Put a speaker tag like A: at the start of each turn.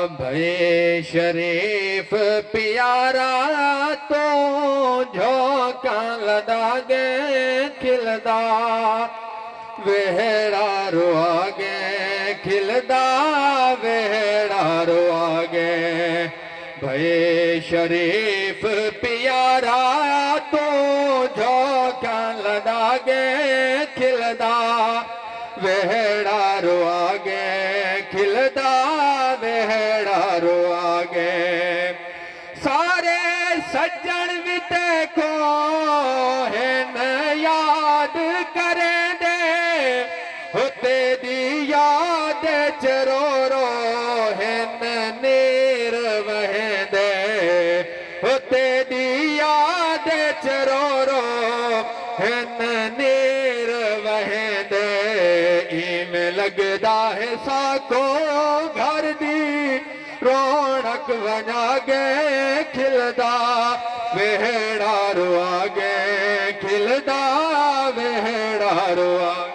A: भई शरीफ प्यारा तो झोंका लदागे खिलदा वेहड़ा रोआगे खिलदा वेहड़ा रोआगे भई शरीफ प्यारा तो झोंका लदागे खिलदा वेहड़ा रोआगे खिलदा वेहड़ा रोआगे सारे सज्जन विते को हिन याद करें दे होते दी याद चरो रो हिन नीर वहेंदे होते दी याद चरो रो हिन नीर वहेंदे इमें लगदा है साको घर दी रौनक वनागे खिलदा वेहड़ा रोआगे खिलदा वेहड़ा रोआगे।